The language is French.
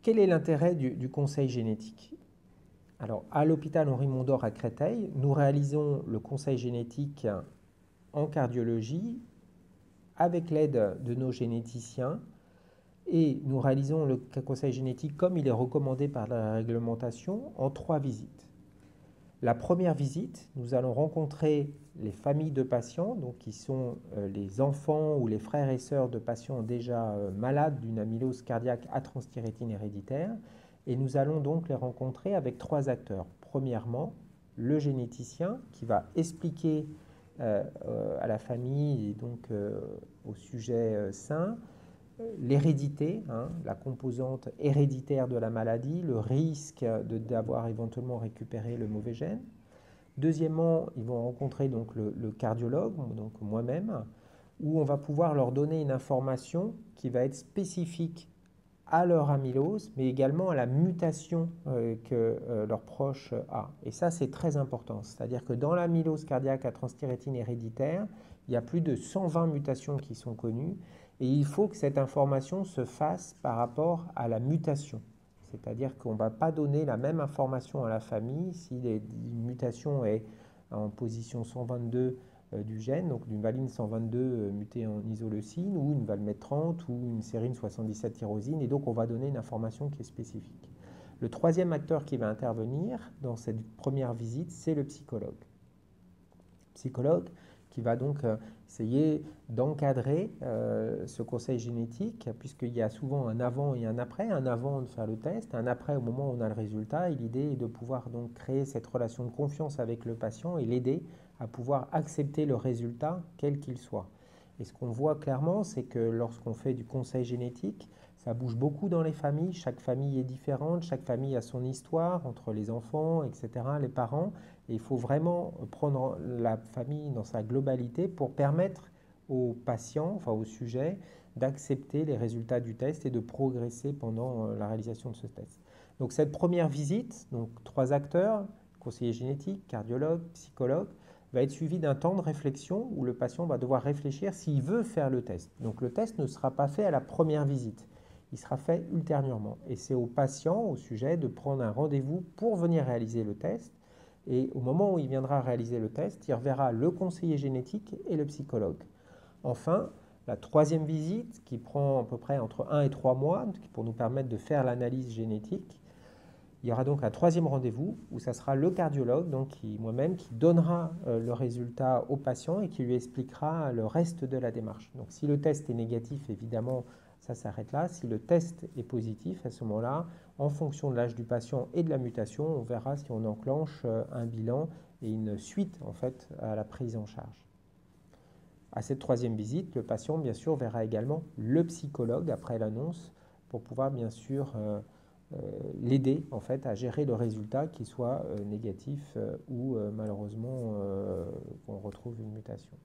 quel est l'intérêt du conseil génétique? Alors, à l'hôpital Henri Mondor à Créteil, nous réalisons le conseil génétique en cardiologie avec l'aide de nos généticiens et nous réalisons le conseil génétique comme il est recommandé par la réglementation en 3 visites. La première visite, nous allons rencontrer les familles de patients, donc qui sont les enfants ou les frères et sœurs de patients déjà malades d'une amylose cardiaque à transthyrétine héréditaire, et nous allons donc les rencontrer avec 3 acteurs. Premièrement, le généticien qui va expliquer à la famille et donc au sujet sain l'hérédité, la composante héréditaire de la maladie, le risque d'avoir éventuellement récupéré le mauvais gène. Deuxièmement, ils vont rencontrer donc le cardiologue, donc moi-même, où on va pouvoir leur donner une information qui va être spécifique à leur amylose, mais également à la mutation que leur proche a. Et ça, c'est très important. C'est-à-dire que dans l'amylose cardiaque à transthyrétine héréditaire, il y a plus de 120 mutations qui sont connues, et il faut que cette information se fasse par rapport à la mutation. C'est-à-dire qu'on ne va pas donner la même information à la famille si une mutation est en position 122 du gène, donc d'une valine 122 mutée en isoleucine, ou une valmet 30 ou une sérine 77 tyrosine, et donc on va donner une information qui est spécifique. Le troisième acteur qui va intervenir dans cette première visite, c'est le psychologue. Psychologue qui va donc essayer d'encadrer ce conseil génétique, puisqu'il y a souvent un avant et un après de faire le test, un après au moment où on a le résultat, et l'idée est de pouvoir donc créer cette relation de confiance avec le patient et l'aider à pouvoir accepter le résultat, quel qu'il soit. Et ce qu'on voit clairement, c'est que lorsqu'on fait du conseil génétique, ça bouge beaucoup dans les familles, chaque famille est différente, chaque famille a son histoire entre les enfants, etc., les parents, et il faut vraiment prendre la famille dans sa globalité pour permettre aux patients, enfin aux sujets, d'accepter les résultats du test et de progresser pendant la réalisation de ce test. Donc cette première visite, donc 3 acteurs, conseiller génétique, cardiologue, psychologue, va être suivie d'un temps de réflexion où le patient va devoir réfléchir s'il veut faire le test. Donc le test ne sera pas fait à la première visite, il sera fait ultérieurement. Et c'est au patient, au sujet, de prendre un rendez-vous pour venir réaliser le test. Et au moment où il viendra réaliser le test, il reverra le conseiller génétique et le psychologue. Enfin, la troisième visite, qui prend à peu près entre 1 et 3 mois, pour nous permettre de faire l'analyse génétique, il y aura donc un troisième rendez-vous où ça sera le cardiologue, donc moi-même, qui donnera le résultat au patient et qui lui expliquera le reste de la démarche. Donc si le test est négatif, évidemment, ça s'arrête là. Si le test est positif, à ce moment-là, en fonction de l'âge du patient et de la mutation, on verra si on enclenche un bilan et une suite en fait à la prise en charge. À cette troisième visite, le patient, bien sûr, verra également le psychologue après l'annonce pour pouvoir, bien sûr, l'aider en fait à gérer le résultat, qu'il soit négatif ou malheureusement qu'on retrouve une mutation.